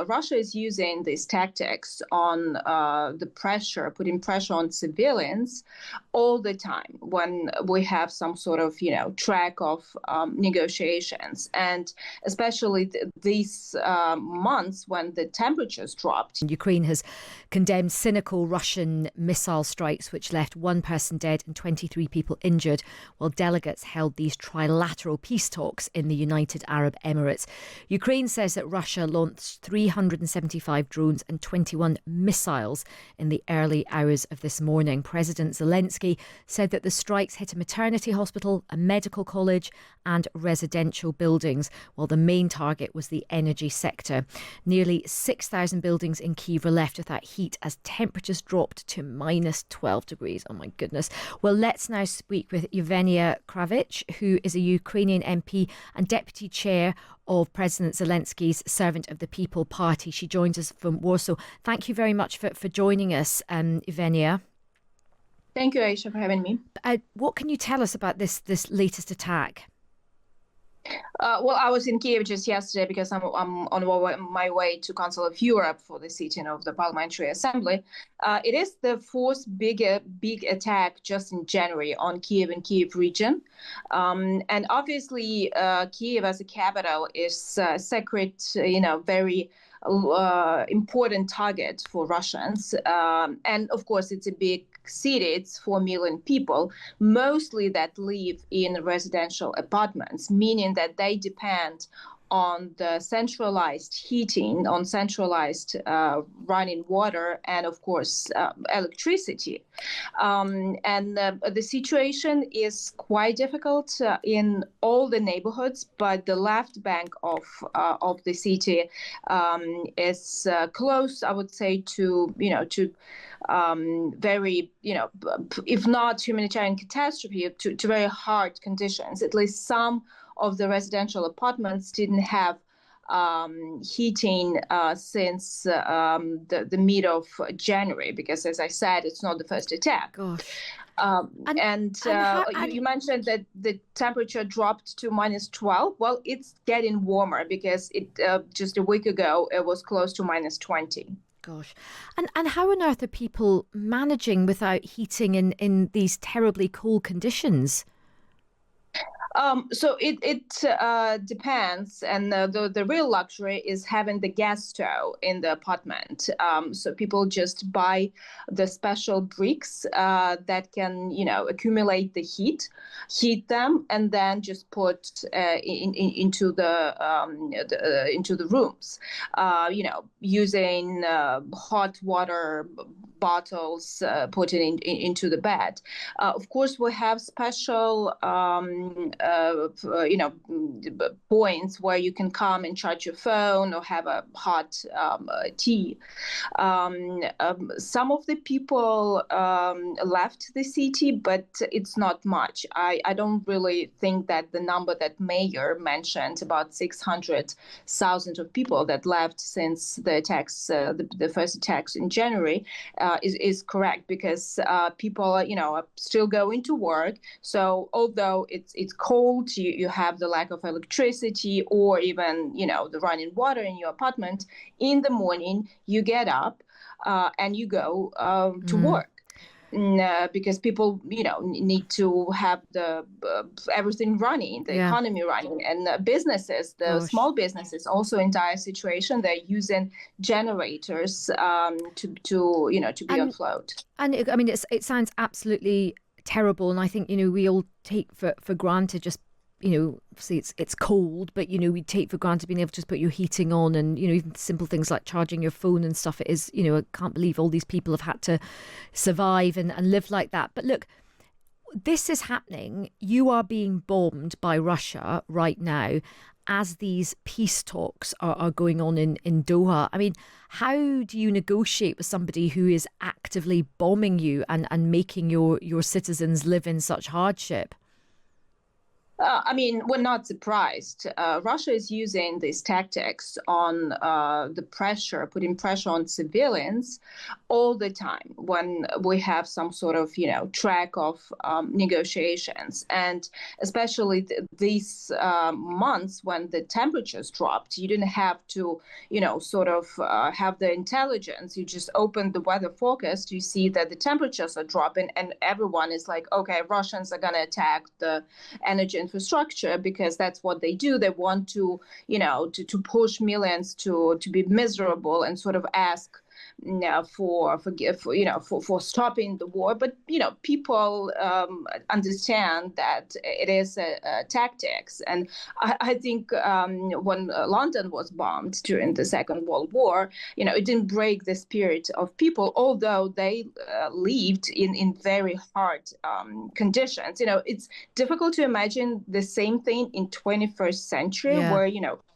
Russia is using these tactics on putting pressure on civilians all the time when we have some sort of, track of negotiations. And especially these months when the temperatures dropped. Ukraine has condemned cynical Russian missile strikes, which left one person dead and 23 people injured, while delegates held these trilateral peace talks in the United Arab Emirates. Ukraine says that Russia launched 375 drones and 21 missiles in the early hours of this morning. President Zelensky said that the strikes hit a maternity hospital, a medical college and residential buildings, while the main target was the energy sector. Nearly 6,000 buildings in Kyiv were left without heat as temperatures dropped to minus 12 degrees. Oh my goodness. Well, let's now speak with Yevheniia Kravchuk, who is a Ukrainian MP and deputy chair of President Zelensky's Servant of the People Party. She joins us from Warsaw. Thank you very much for joining us, Yevheniia. Thank you, Ayesha, for having me. What can you tell us about this latest attack? Well, I was in Kyiv just yesterday because I'm on my way to Council of Europe for the sitting of the Parliamentary Assembly. It is the fourth big attack just in January on Kyiv and Kyiv region. And obviously, Kyiv as a capital is a sacred, very important target for Russians. And of course, it's a big city. It's 4 million people, mostly that live in residential apartments, meaning that they depend on the centralized heating, on centralized running water, and of course electricity. And the situation is quite difficult in all the neighborhoods, but the left bank of the city is close, I would say, to very, if not humanitarian catastrophe, to very hard conditions. At least some of the residential apartments didn't have heating since the mid of January, because, as I said, it's not the first attack. Gosh. You mentioned that the temperature dropped to minus 12. Well, it's getting warmer because it just a week ago it was close to minus 20. Gosh. And how on earth are people managing without heating in these terribly cold conditions? So it depends, and the real luxury is having the gas stove in the apartment. So people just buy the special bricks that can, accumulate the heat them, and then just put into the rooms. Using hot water bottles, put it into the bed. Of course, we have special points where you can come and charge your phone or have a hot tea. Some of the people left the city, but it's not much. I don't really think that the number that Mayor mentioned, about 600,000 of people that left since the attacks, the first attacks in January, is correct, because people are still going to work. So although it's cold, you have the lack of electricity or even the running water in your apartment, in the morning you get up and you go to work. Because people, need to have the everything running, the economy running, and businesses, the small businesses, also in dire situation. They're using generators to be afloat. And it sounds absolutely terrible, and I think we all take for granted just obviously it's cold, but we take for granted being able to just put your heating on, and even simple things like charging your phone and stuff. It is I can't believe all these people have had to survive and live like that. But look, this is happening. You are being bombed by Russia right now as these peace talks are going on in Doha. I mean, how do you negotiate with somebody who is actively bombing you and making your citizens live in such hardship? I mean, we're not surprised. Russia is using these tactics on putting pressure on civilians all the time when we have some sort of, track of negotiations. And especially these months when the temperatures dropped, you didn't have to, have the intelligence. You just open the weather forecast, you see that the temperatures are dropping, and everyone is like, okay, Russians are going to attack the energy infrastructure because that's what they do. They want to, to push millions to be miserable and sort of ask for stopping the war. But people understand that it is a tactics. And I think when London was bombed during the Second World War, it didn't break the spirit of people, although they lived in very hard conditions. It's difficult to imagine the same thing in 21st century where,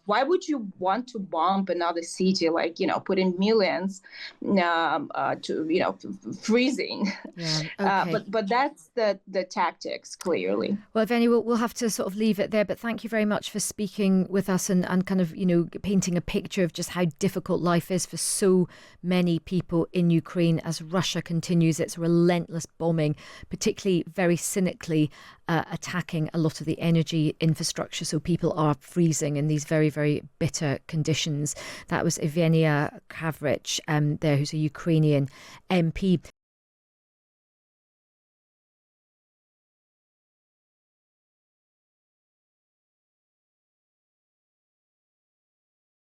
why would you want to bomb another city, like, putting millions to, freezing? Yeah, okay. But that's the tactics, clearly. Well, Yevheniia, we'll have to sort of leave it there, but thank you very much for speaking with us and kind of, painting a picture of just how difficult life is for so many people in Ukraine as Russia continues its relentless bombing, particularly very cynically attacking a lot of the energy infrastructure. So people are freezing in these very, very bitter conditions. That was Yevheniia Kravchuk there, who's a Ukrainian MP.